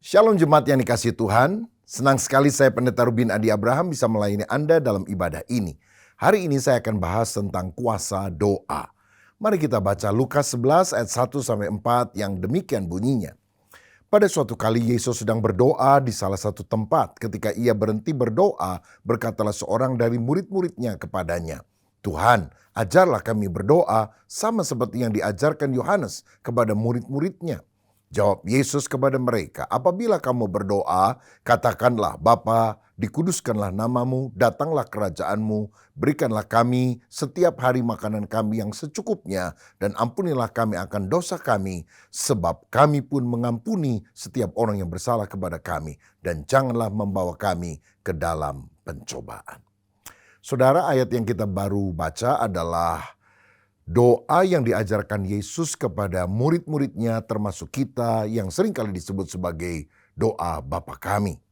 Shalom jemaat yang dikasihi Tuhan, senang sekali saya Pendeta Rubin Adi Abraham bisa melayani Anda dalam ibadah ini. Hari ini saya akan bahas tentang kuasa doa. Mari kita baca Lukas 11 ayat 1-4 yang demikian bunyinya. Pada suatu kali Yesus sedang berdoa di salah satu tempat. Ketika ia berhenti berdoa, berkatalah seorang dari murid-muridnya kepadanya, "Tuhan, ajarlah kami berdoa sama seperti yang diajarkan Yohanes kepada murid-muridnya." Jawab Yesus kepada mereka, "Apabila kamu berdoa, katakanlah, Bapa, dikuduskanlah namamu, datanglah kerajaanmu, berikanlah kami setiap hari makanan kami yang secukupnya, dan ampunilah kami akan dosa kami, sebab kami pun mengampuni setiap orang yang bersalah kepada kami, dan janganlah membawa kami ke dalam pencobaan." Saudara, ayat yang kita baru baca adalah doa yang diajarkan Yesus kepada murid-muridnya termasuk kita yang seringkali disebut sebagai doa Bapa kami.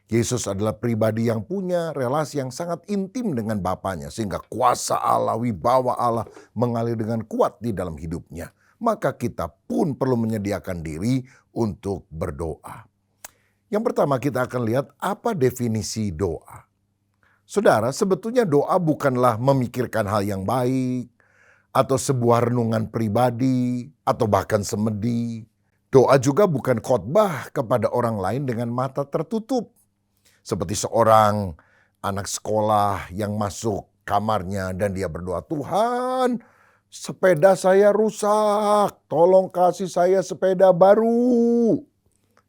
Yesus adalah pribadi yang punya relasi yang sangat intim dengan Bapanya sehingga kuasa Allah, wibawa Allah mengalir dengan kuat di dalam hidupnya. Maka kita pun perlu menyediakan diri untuk berdoa. Yang pertama kita akan lihat apa definisi doa. Saudara, sebetulnya doa bukanlah memikirkan hal yang baik, atau sebuah renungan pribadi, atau bahkan semedi. Doa juga bukan khotbah kepada orang lain dengan mata tertutup. Seperti seorang anak sekolah yang masuk kamarnya dan dia berdoa, "Tuhan, sepeda saya rusak, tolong kasih saya sepeda baru."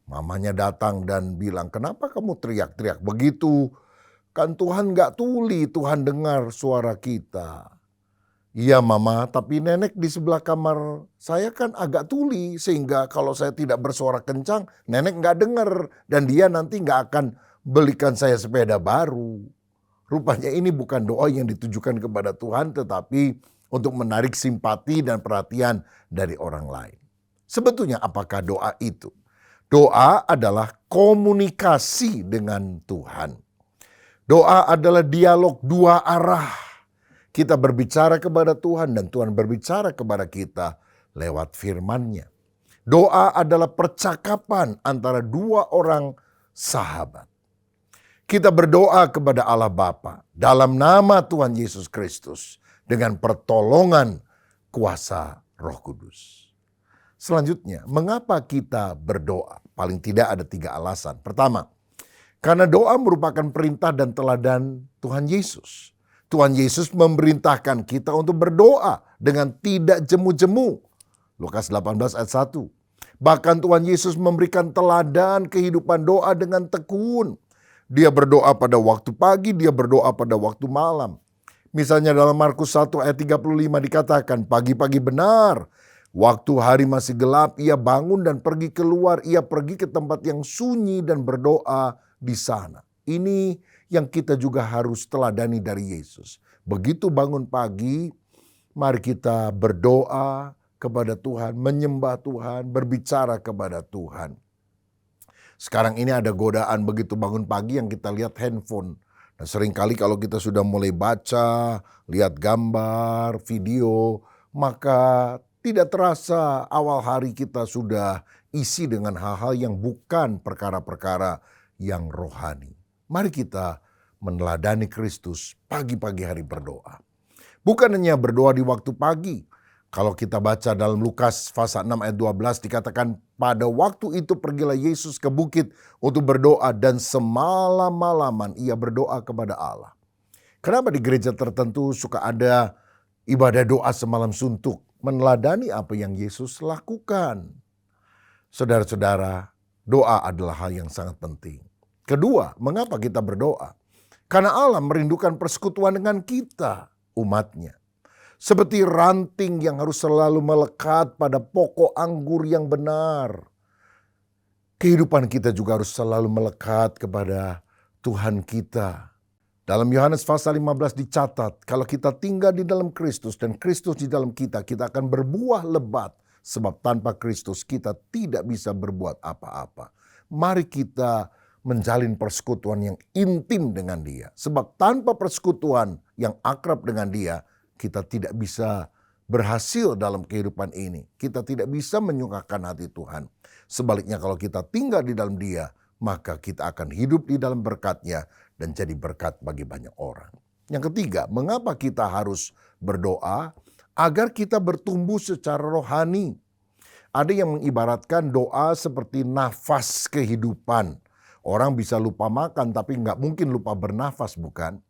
Mamanya datang dan bilang, "Kenapa kamu teriak-teriak begitu? Kan Tuhan gak tuli, Tuhan dengar suara kita." "Iya Mama, tapi nenek di sebelah kamar saya kan agak tuli sehingga kalau saya tidak bersuara kencang nenek gak dengar dan dia nanti gak akan belikan saya sepeda baru." Rupanya ini bukan doa yang ditujukan kepada Tuhan tetapi untuk menarik simpati dan perhatian dari orang lain. Sebetulnya apakah doa itu? Doa adalah komunikasi dengan Tuhan. Doa adalah dialog dua arah. Kita berbicara kepada Tuhan dan Tuhan berbicara kepada kita lewat firman-Nya. Doa adalah percakapan antara dua orang sahabat. Kita berdoa kepada Allah Bapa dalam nama Tuhan Yesus Kristus dengan pertolongan kuasa Roh Kudus. Selanjutnya, mengapa kita berdoa? Paling tidak ada 3 alasan. Pertama, karena doa merupakan perintah dan teladan Tuhan Yesus. Tuhan Yesus memerintahkan kita untuk berdoa dengan tidak jemu-jemu. Lukas 18 ayat 1. Bahkan Tuhan Yesus memberikan teladan kehidupan doa dengan tekun. Dia berdoa pada waktu pagi, dia berdoa pada waktu malam. Misalnya dalam Markus 1 ayat 35 dikatakan, "Pagi-pagi benar, waktu hari masih gelap, ia bangun dan pergi keluar, ia pergi ke tempat yang sunyi dan berdoa di sana." Ini yang kita juga harus teladani dari Yesus. Begitu bangun pagi, mari kita berdoa kepada Tuhan, menyembah Tuhan, berbicara kepada Tuhan. Sekarang ini ada godaan begitu bangun pagi yang kita lihat handphone. Nah, seringkali kalau kita sudah mulai baca, lihat gambar, video, maka tidak terasa awal hari kita sudah isi dengan hal-hal yang bukan perkara-perkara yang rohani. Mari kita meneladani Kristus pagi-pagi hari berdoa. Bukan hanya berdoa di waktu pagi. Kalau kita baca dalam Lukas pasal 6 ayat 12 dikatakan, "Pada waktu itu pergilah Yesus ke bukit untuk berdoa dan semalam-malaman ia berdoa kepada Allah." Kenapa di gereja tertentu suka ada ibadah doa semalam suntuk? Meneladani apa yang Yesus lakukan. Saudara-saudara, doa adalah hal yang sangat penting. Kedua, mengapa kita berdoa? Karena Allah merindukan persekutuan dengan kita, umatnya. Seperti ranting yang harus selalu melekat pada pokok anggur yang benar. Kehidupan kita juga harus selalu melekat kepada Tuhan kita. Dalam Yohanes pasal 15 dicatat, kalau kita tinggal di dalam Kristus dan Kristus di dalam kita, kita akan berbuah lebat. Sebab tanpa Kristus kita tidak bisa berbuat apa-apa. Mari kita menjalin persekutuan yang intim dengan Dia. Sebab tanpa persekutuan yang akrab dengan Dia, kita tidak bisa berhasil dalam kehidupan ini. Kita tidak bisa menyukakan hati Tuhan. Sebaliknya kalau kita tinggal di dalam Dia, maka kita akan hidup di dalam berkat-Nya dan jadi berkat bagi banyak orang. Yang ketiga, mengapa kita harus berdoa? Agar kita bertumbuh secara rohani. Ada yang mengibaratkan doa seperti nafas kehidupan. Orang bisa lupa makan tapi nggak mungkin lupa bernafas, bukan?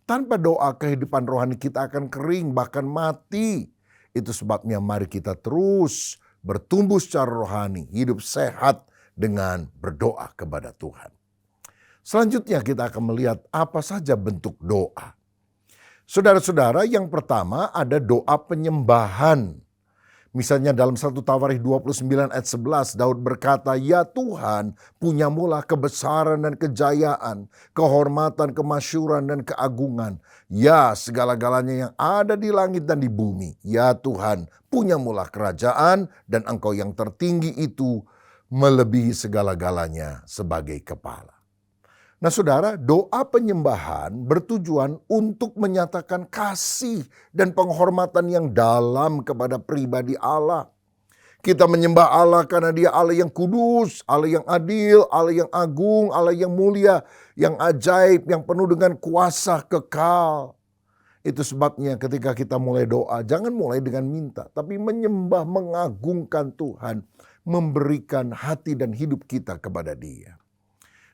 Tanpa doa kehidupan rohani kita akan kering bahkan mati. Itu sebabnya mari kita terus bertumbuh secara rohani, hidup sehat dengan berdoa kepada Tuhan. Selanjutnya kita akan melihat apa saja bentuk doa. Saudara-saudara, yang pertama ada doa penyembahan. Misalnya dalam 1 Tawarikh 29 ayat 11, Daud berkata, "Ya Tuhan, punyamulah kebesaran dan kejayaan, kehormatan, kemasyhuran dan keagungan. Ya segala-galanya yang ada di langit dan di bumi. Ya Tuhan, punyamulah kerajaan dan Engkau yang tertinggi itu melebihi segala-galanya sebagai kepala." Nah saudara, doa penyembahan bertujuan untuk menyatakan kasih dan penghormatan yang dalam kepada pribadi Allah. Kita menyembah Allah karena Dia Allah yang kudus, Allah yang adil, Allah yang agung, Allah yang mulia, yang ajaib, yang penuh dengan kuasa kekal. Itu sebabnya ketika kita mulai doa, jangan mulai dengan minta, tapi menyembah, mengagungkan Tuhan, memberikan hati dan hidup kita kepada Dia.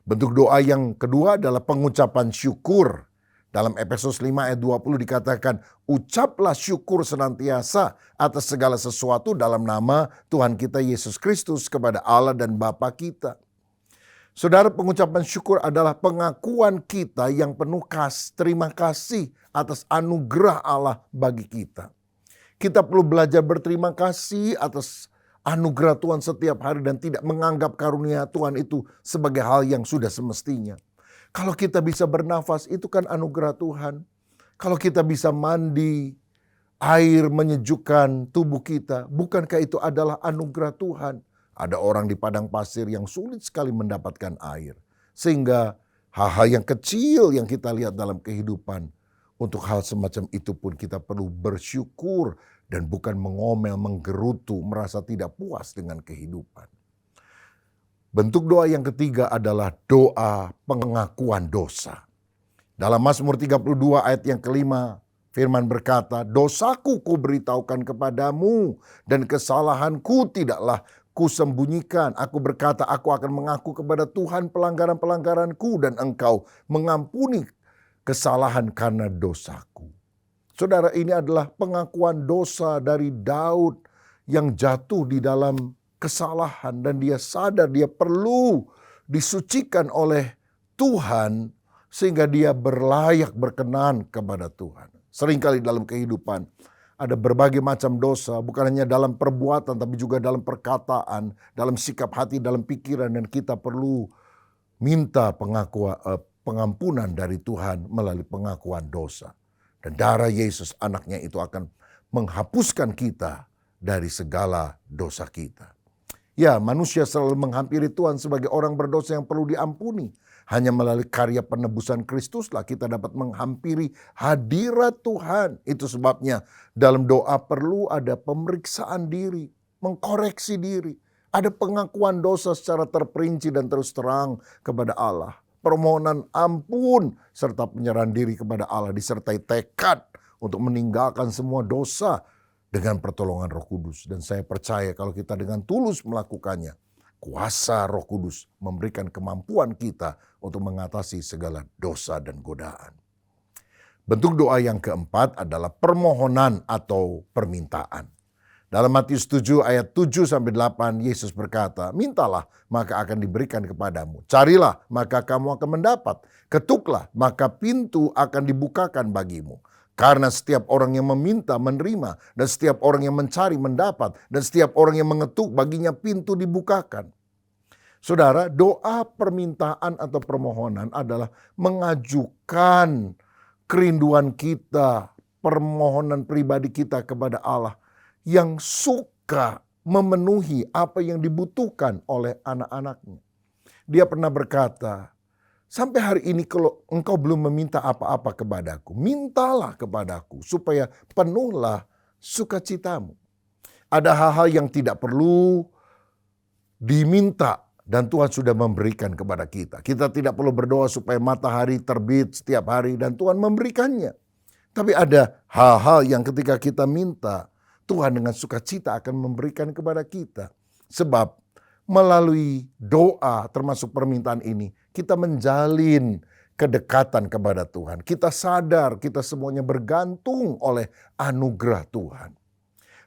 Bentuk doa yang kedua adalah pengucapan syukur. Dalam Efesus 5 ayat 20 dikatakan, "Ucaplah syukur senantiasa atas segala sesuatu dalam nama Tuhan kita Yesus Kristus kepada Allah dan Bapa kita." Saudara, pengucapan syukur adalah pengakuan kita yang penuh terima kasih atas anugerah Allah bagi kita. Kita perlu belajar berterima kasih atas anugerah Tuhan setiap hari dan tidak menganggap karunia Tuhan itu sebagai hal yang sudah semestinya. Kalau kita bisa bernafas, itu kan anugerah Tuhan. Kalau kita bisa mandi, air menyejukkan tubuh kita, bukankah itu adalah anugerah Tuhan? Ada orang di padang pasir yang sulit sekali mendapatkan air. Sehingga hal-hal yang kecil yang kita lihat dalam kehidupan, untuk hal semacam itu pun kita perlu bersyukur dan bukan mengomel, menggerutu, merasa tidak puas dengan kehidupan. Bentuk doa yang ketiga adalah doa pengakuan dosa. Dalam Mazmur 32 ayat yang kelima, firman berkata, "Dosaku kuberitahukan kepadamu dan kesalahanku tidaklah kusembunyikan. Aku berkata, aku akan mengaku kepada Tuhan pelanggaran-pelanggaranku dan Engkau mengampuni kesalahan karena dosaku." Saudara, ini adalah pengakuan dosa dari Daud yang jatuh di dalam kesalahan dan dia sadar dia perlu disucikan oleh Tuhan sehingga dia berlayak berkenan kepada Tuhan. Seringkali dalam kehidupan ada berbagai macam dosa, bukan hanya dalam perbuatan tapi juga dalam perkataan, dalam sikap hati, dalam pikiran, dan kita perlu minta pengampunan dari Tuhan melalui pengakuan dosa. Dan darah Yesus anaknya itu akan menghapuskan kita dari segala dosa kita. Ya, manusia selalu menghampiri Tuhan sebagai orang berdosa yang perlu diampuni. Hanya melalui karya penebusan Kristuslah kita dapat menghampiri hadirat Tuhan. Itu sebabnya dalam doa perlu ada pemeriksaan diri, mengkoreksi diri. Ada pengakuan dosa secara terperinci dan terus terang kepada Allah. Permohonan ampun serta penyerahan diri kepada Allah disertai tekad untuk meninggalkan semua dosa dengan pertolongan Roh Kudus. Dan saya percaya kalau kita dengan tulus melakukannya, kuasa Roh Kudus memberikan kemampuan kita untuk mengatasi segala dosa dan godaan. Bentuk doa yang keempat adalah permohonan atau permintaan. Dalam Matius 7 ayat 7-8 Yesus berkata, "Mintalah maka akan diberikan kepadamu. Carilah maka kamu akan mendapat. Ketuklah maka pintu akan dibukakan bagimu. Karena setiap orang yang meminta menerima, dan setiap orang yang mencari mendapat, dan setiap orang yang mengetuk baginya pintu dibukakan." Saudara, doa permintaan atau permohonan adalah mengajukan kerinduan kita, permohonan pribadi kita kepada Allah yang suka memenuhi apa yang dibutuhkan oleh anak-anaknya. Dia pernah berkata, "Sampai hari ini kalau engkau belum meminta apa-apa kepadaku, mintalah kepadaku supaya penuhlah sukacitamu. Ada hal-hal yang tidak perlu diminta dan Tuhan sudah memberikan kepada kita. Kita tidak perlu berdoa supaya matahari terbit setiap hari dan Tuhan memberikannya. Tapi ada hal-hal yang ketika kita minta, Tuhan dengan sukacita akan memberikan kepada kita. Sebab melalui doa termasuk permintaan ini, kita menjalin kedekatan kepada Tuhan. Kita sadar kita semuanya bergantung oleh anugerah Tuhan.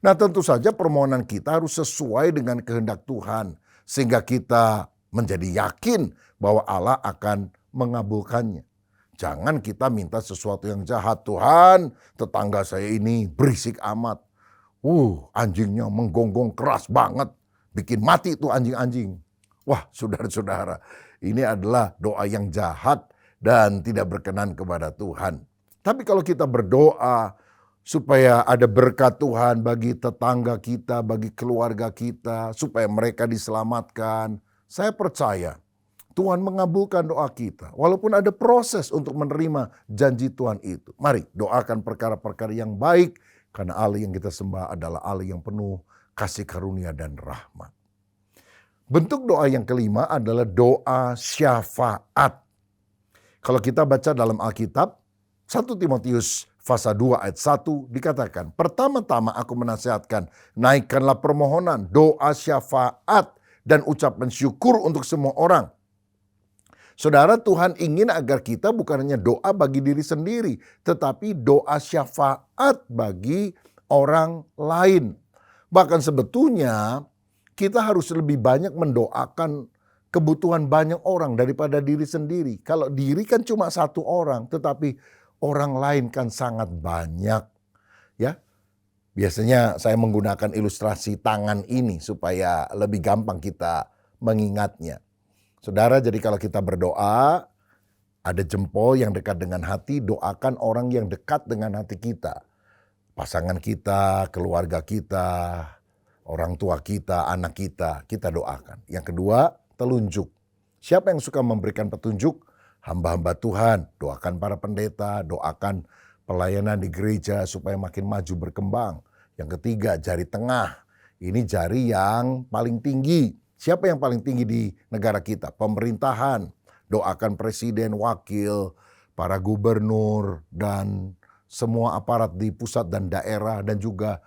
Nah, tentu saja permohonan kita harus sesuai dengan kehendak Tuhan. Sehingga kita menjadi yakin bahwa Allah akan mengabulkannya. Jangan kita minta sesuatu yang jahat. Tuhan, tetangga saya ini berisik amat. Anjingnya menggonggong keras banget. Bikin mati tuh anjing-anjing. Wah, saudara-saudara, ini adalah doa yang jahat dan tidak berkenan kepada Tuhan. Tapi kalau kita berdoa supaya ada berkat Tuhan bagi tetangga kita, bagi keluarga kita, supaya mereka diselamatkan, saya percaya Tuhan mengabulkan doa kita. Walaupun ada proses untuk menerima janji Tuhan itu. Mari doakan perkara-perkara yang baik, karena Allah yang kita sembah adalah Allah yang penuh kasih karunia dan rahmat. Bentuk doa yang kelima adalah doa syafaat. Kalau kita baca dalam Alkitab, 1 Timotius pasal 2 ayat 1 dikatakan, pertama-tama aku menasihatkan, naikkanlah permohonan, doa syafaat, dan ucapan syukur untuk semua orang. Saudara, Tuhan ingin agar kita bukan hanya doa bagi diri sendiri, tetapi doa syafaat bagi orang lain. Bahkan sebetulnya kita harus lebih banyak mendoakan kebutuhan banyak orang daripada diri sendiri. Kalau diri kan cuma satu orang, tetapi orang lain kan sangat banyak. Ya, biasanya saya menggunakan ilustrasi tangan ini supaya lebih gampang kita mengingatnya. Saudara, jadi kalau kita berdoa, ada jempol yang dekat dengan hati, doakan orang yang dekat dengan hati kita. Pasangan kita, keluarga kita, orang tua kita, anak kita doakan. Yang kedua, telunjuk. Siapa yang suka memberikan petunjuk? Hamba-hamba Tuhan, doakan para pendeta, doakan pelayanan di gereja supaya makin maju berkembang. Yang ketiga, jari tengah. Ini jari yang paling tinggi. Siapa yang paling tinggi di negara kita? Pemerintahan. Doakan presiden, wakil, para gubernur, dan semua aparat di pusat dan daerah. Dan juga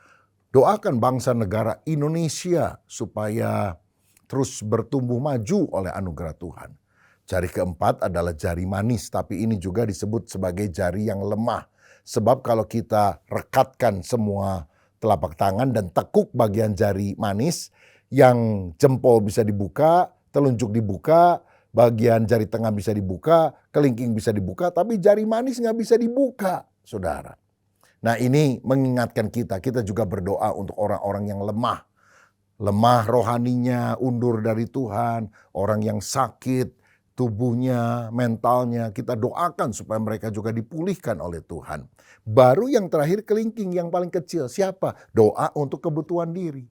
doakan bangsa negara Indonesia supaya terus bertumbuh maju oleh anugerah Tuhan. Jari keempat adalah jari manis, tapi ini juga disebut sebagai jari yang lemah. Sebab kalau kita rekatkan semua telapak tangan dan tekuk bagian jari manis, yang jempol bisa dibuka, telunjuk dibuka, bagian jari tengah bisa dibuka, kelingking bisa dibuka, tapi jari manis nggak bisa dibuka, saudara. Nah, ini mengingatkan kita juga berdoa untuk orang-orang yang lemah. Lemah rohaninya, undur dari Tuhan, orang yang sakit, tubuhnya, mentalnya, kita doakan supaya mereka juga dipulihkan oleh Tuhan. Baru yang terakhir kelingking yang paling kecil, siapa? Doa untuk kebutuhan diri.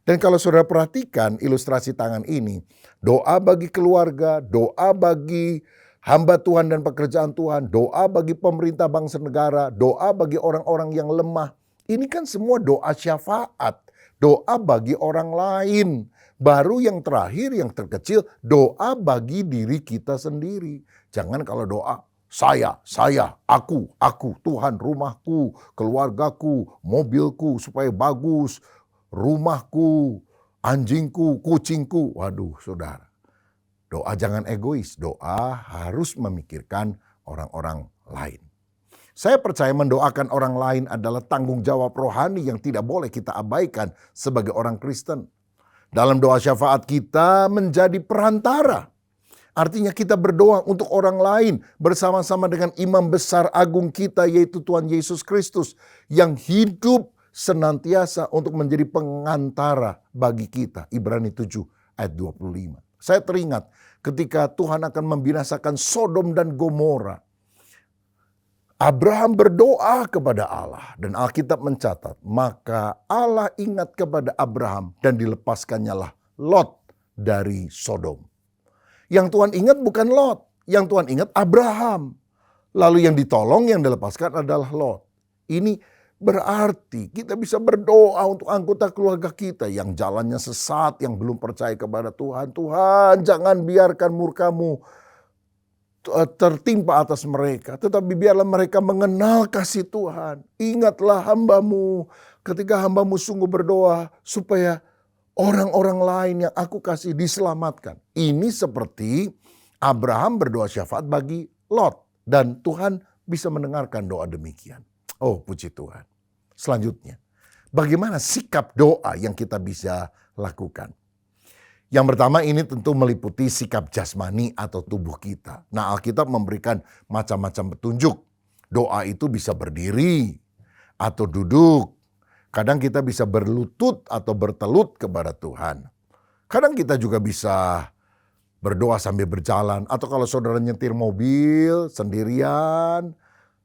Dan kalau saudara perhatikan ilustrasi tangan ini, doa bagi keluarga, doa bagi hamba Tuhan dan pekerjaan Tuhan, doa bagi pemerintah bangsa negara, doa bagi orang-orang yang lemah. Ini kan semua doa syafaat, doa bagi orang lain. Baru yang terakhir, yang terkecil, doa bagi diri kita sendiri. Jangan kalau doa, saya, aku, Tuhan, rumahku, keluargaku, mobilku supaya bagus, rumahku, anjingku, kucingku. Waduh, saudara. Doa jangan egois, doa harus memikirkan orang-orang lain. Saya percaya mendoakan orang lain adalah tanggung jawab rohani yang tidak boleh kita abaikan sebagai orang Kristen. Dalam doa syafaat kita menjadi perantara. Artinya kita berdoa untuk orang lain bersama-sama dengan imam besar agung kita yaitu Tuhan Yesus Kristus yang hidup senantiasa untuk menjadi pengantara bagi kita. Ibrani 7 ayat 25. Saya teringat ketika Tuhan akan membinasakan Sodom dan Gomora. Abraham berdoa kepada Allah dan Alkitab mencatat, maka Allah ingat kepada Abraham dan dilepaskannyalah Lot dari Sodom. Yang Tuhan ingat bukan Lot, yang Tuhan ingat Abraham. Lalu yang ditolong, yang dilepaskan adalah Lot. Ini Berarti kita bisa berdoa untuk anggota keluarga kita yang jalannya sesat, yang belum percaya kepada Tuhan. Tuhan, jangan biarkan murka-Mu tertimpa atas mereka. Tetapi biarlah mereka mengenal kasih Tuhan. Ingatlah hamba-Mu ketika hamba-Mu sungguh berdoa supaya orang-orang lain yang aku kasih diselamatkan. Ini seperti Abraham berdoa syafaat bagi Lot. Dan Tuhan bisa mendengarkan doa demikian. Oh, puji Tuhan. Selanjutnya, bagaimana sikap doa yang kita bisa lakukan? Yang pertama ini tentu meliputi sikap jasmani atau tubuh kita. Nah, Alkitab memberikan macam-macam petunjuk. Doa itu bisa berdiri atau duduk. Kadang kita bisa berlutut atau bertelut kepada Tuhan. Kadang kita juga bisa berdoa sambil berjalan. Atau kalau saudara nyetir mobil sendirian,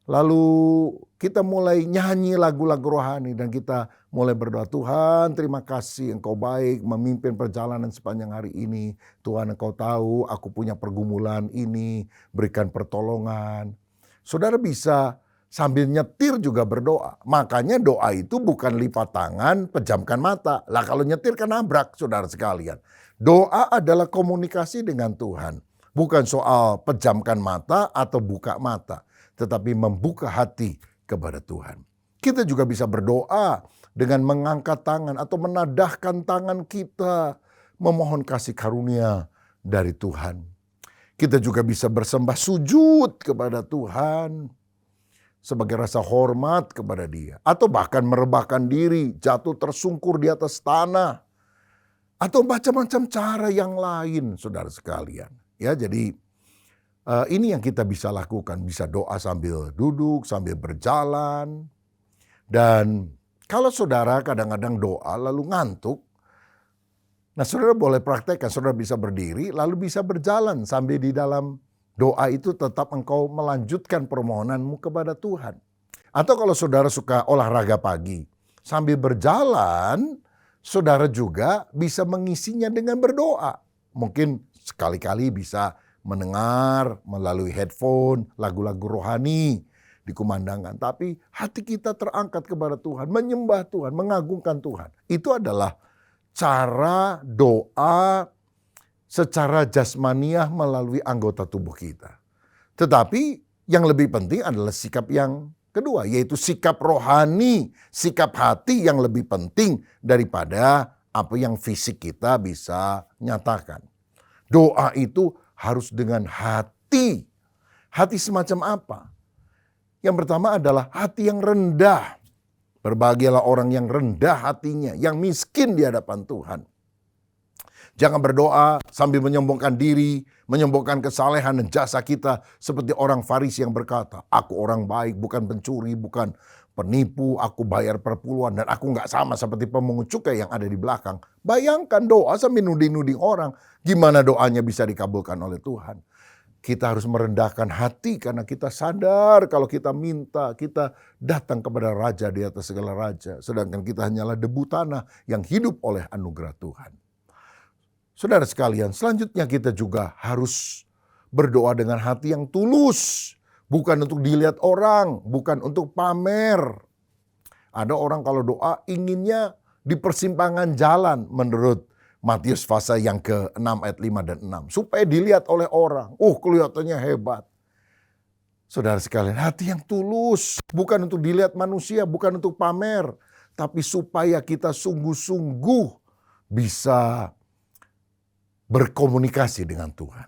lalu kita mulai nyanyi lagu-lagu rohani dan kita mulai berdoa, Tuhan terima kasih Engkau baik memimpin perjalanan sepanjang hari ini. Tuhan Engkau tahu aku punya pergumulan ini, berikan pertolongan. Saudara bisa sambil nyetir juga berdoa. Makanya doa itu bukan lipat tangan, pejamkan mata. Lah kalau nyetir kan nabrak saudara sekalian. Doa adalah komunikasi dengan Tuhan. Bukan soal pejamkan mata atau buka mata. Tetapi membuka hati kepada Tuhan. Kita juga bisa berdoa dengan mengangkat tangan atau menadahkan tangan kita. Memohon kasih karunia dari Tuhan. Kita juga bisa bersembah sujud kepada Tuhan. Sebagai rasa hormat kepada Dia. Atau bahkan merebahkan diri, jatuh tersungkur di atas tanah. Atau macam-macam cara yang lain saudara sekalian. Ya, jadi ini yang kita bisa lakukan. Bisa doa sambil duduk, sambil berjalan. Dan kalau saudara kadang-kadang doa lalu ngantuk. Nah saudara boleh praktekkan, saudara bisa berdiri lalu bisa berjalan sambil di dalam doa itu tetap engkau melanjutkan permohonanmu kepada Tuhan. Atau kalau saudara suka olahraga pagi, sambil berjalan saudara juga bisa mengisinya dengan berdoa. Mungkin sekali-kali bisa mendengar melalui headphone lagu-lagu rohani dikumandangkan. Tapi hati kita terangkat kepada Tuhan, menyembah Tuhan, mengagungkan Tuhan. Itu adalah cara doa secara jasmaniah melalui anggota tubuh kita. Tetapi yang lebih penting adalah sikap yang kedua, yaitu sikap rohani, sikap hati yang lebih penting daripada apa yang fisik kita bisa nyatakan. Doa itu harus dengan hati. Hati semacam apa? Yang pertama adalah hati yang rendah. Berbahagialah orang yang rendah hatinya, yang miskin di hadapan Tuhan. Jangan berdoa sambil menyombongkan diri, menyombongkan kesalehan dan jasa kita seperti orang Farisi yang berkata, aku orang baik, bukan pencuri, bukan penipu, aku bayar perpuluhan dan aku nggak sama seperti pemungut cukai yang ada di belakang. Bayangkan doa sambil nuding-nuding orang, gimana doanya bisa dikabulkan oleh Tuhan. Kita harus merendahkan hati karena kita sadar kalau kita minta, kita datang kepada Raja di atas segala raja. Sedangkan kita hanyalah debu tanah yang hidup oleh anugerah Tuhan. Saudara sekalian, selanjutnya kita juga harus berdoa dengan hati yang tulus. Bukan untuk dilihat orang, bukan untuk pamer. Ada orang kalau doa inginnya di persimpangan jalan menurut Matius pasal yang ke-6 ayat 5 dan 6. Supaya dilihat oleh orang. Kelihatannya hebat. Saudara sekalian, hati yang tulus. Bukan untuk dilihat manusia, bukan untuk pamer. Tapi supaya kita sungguh-sungguh bisa berkomunikasi dengan Tuhan.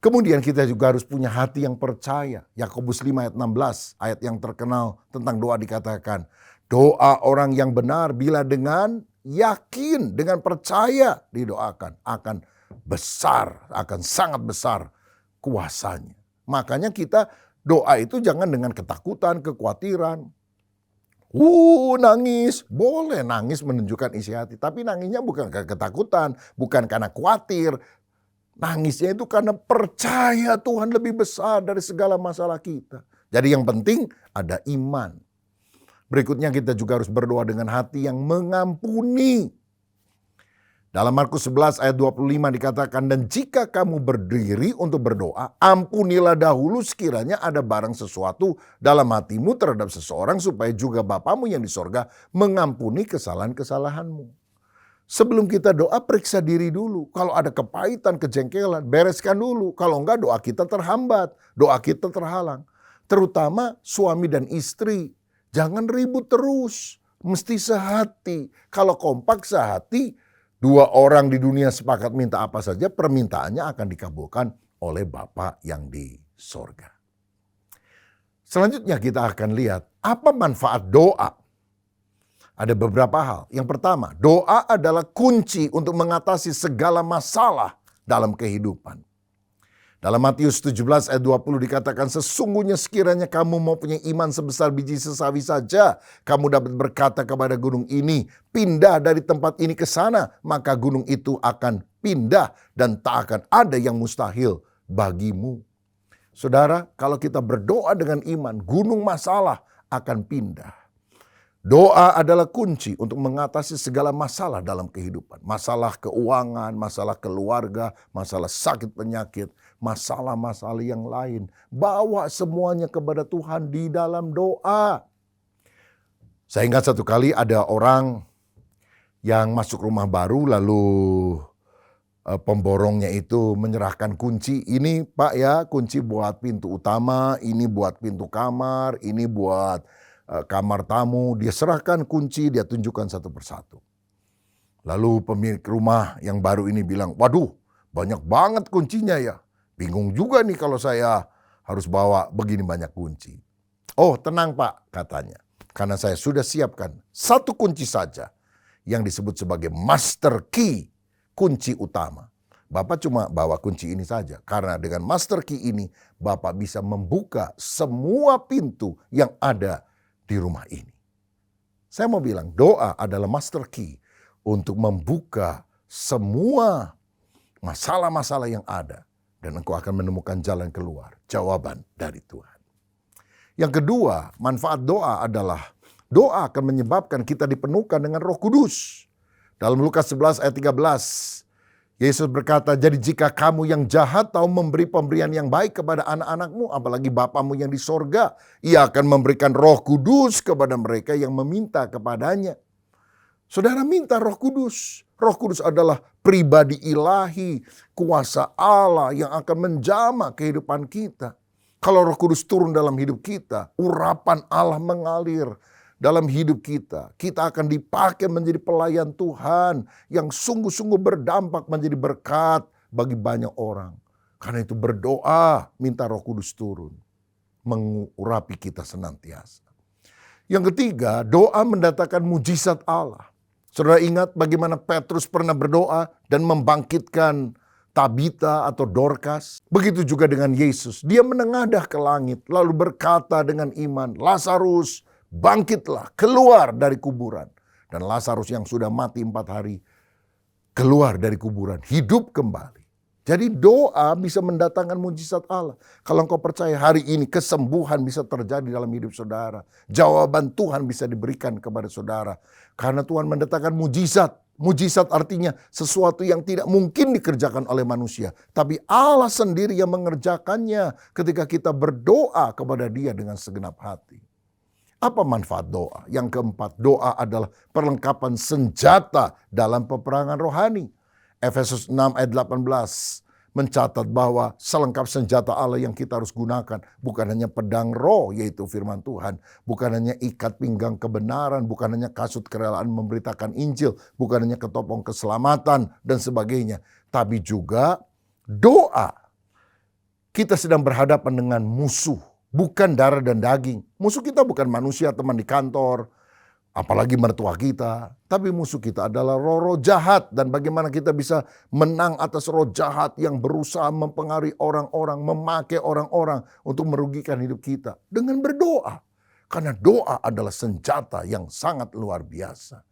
Kemudian kita juga harus punya hati yang percaya. Yakobus 5 ayat 16, ayat yang terkenal tentang doa dikatakan, doa orang yang benar bila dengan yakin, dengan percaya didoakan, akan besar, akan sangat besar kuasanya. Makanya kita doa itu jangan dengan ketakutan, kekhawatiran. Nangis, boleh nangis menunjukkan isi hati. Tapi nangisnya bukan karena ketakutan, bukan karena khawatir. Nangisnya itu karena percaya Tuhan lebih besar dari segala masalah kita. Jadi yang penting ada iman. Berikutnya kita juga harus berdoa dengan hati yang mengampuni. Dalam Markus 11 ayat 25 dikatakan, dan jika kamu berdiri untuk berdoa, ampunilah dahulu sekiranya ada barang sesuatu dalam hatimu terhadap seseorang, supaya juga Bapamu yang di sorga mengampuni kesalahan-kesalahanmu. Sebelum kita doa, periksa diri dulu. Kalau ada kepahitan, kejengkelan, bereskan dulu. Kalau enggak, doa kita terhambat, doa kita terhalang. Terutama suami dan istri, jangan ribut terus. Mesti sehati. Kalau kompak sehati, dua orang di dunia sepakat minta apa saja, permintaannya akan dikabulkan oleh Bapa yang di sorga. Selanjutnya kita akan lihat apa manfaat doa. Ada beberapa hal. Yang pertama, doa adalah kunci untuk mengatasi segala masalah dalam kehidupan. Dalam Matius 17 ayat 20 dikatakan, sesungguhnya sekiranya kamu mau punya iman sebesar biji sesawi saja, kamu dapat berkata kepada gunung ini, pindah dari tempat ini ke sana, maka gunung itu akan pindah dan tak akan ada yang mustahil bagimu. Saudara, kalau kita berdoa dengan iman, gunung masalah akan pindah. Doa adalah kunci untuk mengatasi segala masalah dalam kehidupan. Masalah keuangan, masalah keluarga, masalah sakit penyakit, masalah-masalah yang lain. Bawa semuanya kepada Tuhan di dalam doa. Saya ingat satu kali ada orang yang masuk rumah baru, lalu pemborongnya itu menyerahkan kunci. Ini Pak ya, kunci buat pintu utama, ini buat pintu kamar, ini buat kamar tamu. Dia serahkan kunci, dia tunjukkan satu persatu. Lalu pemilik rumah yang baru ini bilang, waduh banyak banget kuncinya ya. Bingung juga nih kalau saya harus bawa begini banyak kunci. Oh tenang Pak, katanya. Karena saya sudah siapkan satu kunci saja yang disebut sebagai master key, kunci utama. Bapak cuma bawa kunci ini saja. Karena dengan master key ini Bapak bisa membuka semua pintu yang ada di rumah ini. Saya mau bilang doa adalah master key untuk membuka semua masalah-masalah yang ada. Dan engkau akan menemukan jalan keluar, jawaban dari Tuhan. Yang kedua, manfaat doa adalah doa akan menyebabkan kita dipenuhkan dengan Roh Kudus. Dalam Lukas 11 ayat 13, Yesus berkata, jadi jika kamu yang jahat tahu memberi pemberian yang baik kepada anak-anakmu, apalagi Bapamu yang di sorga, Ia akan memberikan Roh Kudus kepada mereka yang meminta kepadanya. Saudara, minta Roh Kudus. Roh Kudus adalah pribadi ilahi, kuasa Allah yang akan menjamah kehidupan kita. Kalau Roh Kudus turun dalam hidup kita, urapan Allah mengalir dalam hidup kita. Kita akan dipakai menjadi pelayan Tuhan yang sungguh-sungguh berdampak menjadi berkat bagi banyak orang. Karena itu berdoa, minta Roh Kudus turun, mengurapi kita senantiasa. Yang ketiga, doa mendatangkan mujizat Allah. Saudara ingat bagaimana Petrus pernah berdoa dan membangkitkan Tabita atau Dorcas? Begitu juga dengan Yesus. Dia menengadah ke langit lalu berkata dengan iman, Lazarus, bangkitlah, keluar dari kuburan. Dan Lazarus yang sudah mati 4 hari, keluar dari kuburan, hidup kembali. Jadi doa bisa mendatangkan mujizat Allah. Kalau engkau percaya hari ini kesembuhan bisa terjadi dalam hidup saudara. Jawaban Tuhan bisa diberikan kepada saudara. Karena Tuhan mendatangkan mujizat. Mujizat artinya sesuatu yang tidak mungkin dikerjakan oleh manusia. Tapi Allah sendiri yang mengerjakannya ketika kita berdoa kepada Dia dengan segenap hati. Apa manfaat doa? Yang keempat, doa adalah perlengkapan senjata dalam peperangan rohani. Efesus 6 ayat 18 mencatat bahwa selengkap senjata Allah yang kita harus gunakan bukan hanya pedang roh yaitu firman Tuhan, bukan hanya ikat pinggang kebenaran, bukan hanya kasut kerelaan memberitakan Injil, bukan hanya ketopong keselamatan dan sebagainya, tapi juga doa. Kita sedang berhadapan dengan musuh, bukan darah dan daging. Musuh kita bukan manusia, teman di kantor, apalagi mertua kita. Tapi musuh kita adalah roh-roh jahat. Dan bagaimana kita bisa menang atas roh jahat yang berusaha mempengaruhi orang-orang, memakai orang-orang untuk merugikan hidup kita. Dengan berdoa. Karena doa adalah senjata yang sangat luar biasa.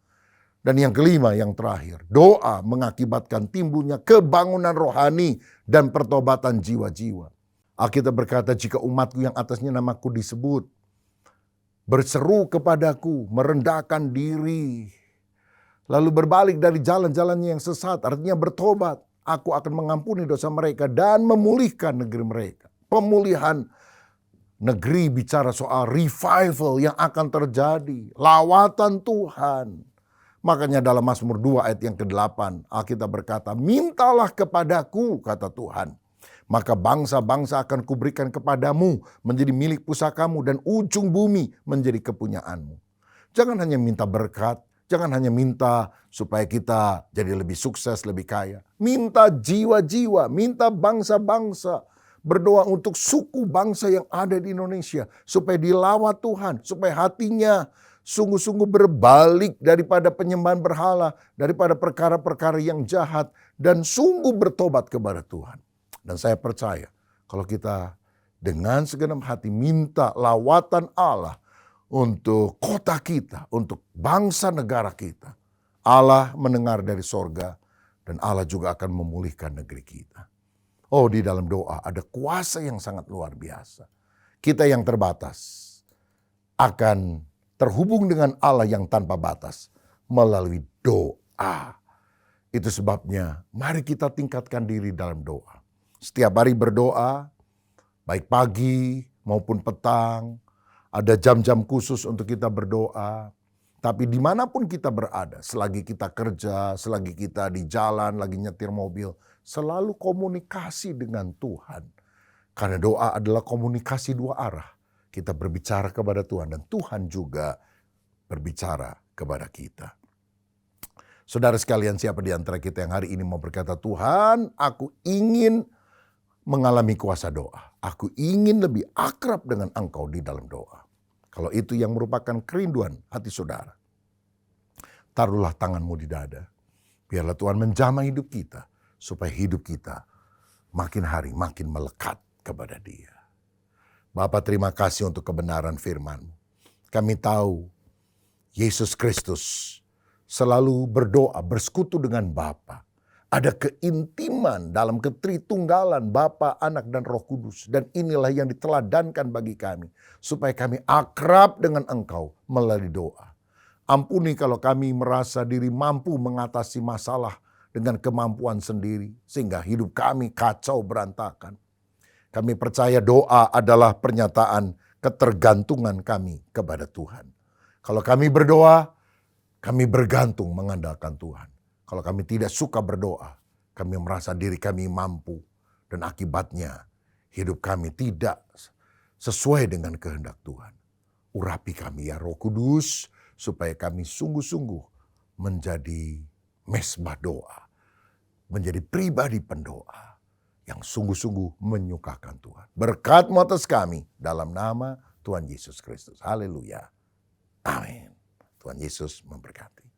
Dan yang kelima, yang terakhir. Doa mengakibatkan timbulnya kebangunan rohani dan pertobatan jiwa-jiwa. Alkitab berkata, jika umatku yang atasnya namaku disebut, berseru kepadaku, merendahkan diri, lalu berbalik dari jalan-jalannya yang sesat, artinya bertobat, aku akan mengampuni dosa mereka dan memulihkan negeri mereka. Pemulihan negeri bicara soal revival yang akan terjadi, lawatan Tuhan. Makanya dalam Mazmur 2 ayat yang ke-8, Alkitab berkata, mintalah kepadaku, kata Tuhan. Maka bangsa-bangsa akan kuberikan kepadamu, menjadi milik pusakamu, dan ujung bumi menjadi kepunyaanmu. Jangan hanya minta berkat, jangan hanya minta supaya kita jadi lebih sukses, lebih kaya. Minta jiwa-jiwa, minta bangsa-bangsa. Berdoa untuk suku bangsa yang ada di Indonesia, supaya dilawat Tuhan, supaya hatinya sungguh-sungguh berbalik daripada penyembahan berhala, daripada perkara-perkara yang jahat, dan sungguh bertobat kepada Tuhan. Dan saya percaya kalau kita dengan segenap hati minta lawatan Allah untuk kota kita, untuk bangsa negara kita, Allah mendengar dari sorga dan Allah juga akan memulihkan negeri kita. Oh, di dalam doa ada kuasa yang sangat luar biasa. Kita yang terbatas akan terhubung dengan Allah yang tanpa batas melalui doa. Itu sebabnya mari kita tingkatkan diri dalam doa. Setiap hari berdoa, baik pagi maupun petang, ada jam-jam khusus untuk kita berdoa. Tapi dimanapun kita berada, selagi kita kerja, selagi kita di jalan, lagi nyetir mobil, selalu komunikasi dengan Tuhan. Karena doa adalah komunikasi dua arah. Kita berbicara kepada Tuhan dan Tuhan juga berbicara kepada kita. Saudara sekalian, siapa di antara kita yang hari ini mau berkata, Tuhan, aku ingin mengalami kuasa doa. Aku ingin lebih akrab dengan Engkau di dalam doa. Kalau itu yang merupakan kerinduan hati saudara, taruhlah tanganmu di dada. Biarlah Tuhan menjamah hidup kita, supaya hidup kita makin hari makin melekat kepada Dia. Bapa, terima kasih untuk kebenaran firman-Mu. Kami tahu Yesus Kristus selalu berdoa, bersekutu dengan Bapa. Ada keintiman dalam ketritunggalan Bapa, Anak, dan Roh Kudus. Dan inilah yang diteladankan bagi kami. Supaya kami akrab dengan Engkau melalui doa. Ampuni kalau kami merasa diri mampu mengatasi masalah dengan kemampuan sendiri. Sehingga hidup kami kacau berantakan. Kami percaya doa adalah pernyataan ketergantungan kami kepada Tuhan. Kalau kami berdoa, kami bergantung mengandalkan Tuhan. Kalau kami tidak suka berdoa, kami merasa diri kami mampu. Dan akibatnya hidup kami tidak sesuai dengan kehendak Tuhan. Urapi kami ya Roh Kudus, supaya kami sungguh-sungguh menjadi mesbah doa. Menjadi pribadi pendoa yang sungguh-sungguh menyukakan Tuhan. Berkat-Mu atas kami dalam nama Tuhan Yesus Kristus. Haleluya. Amin. Tuhan Yesus memberkati.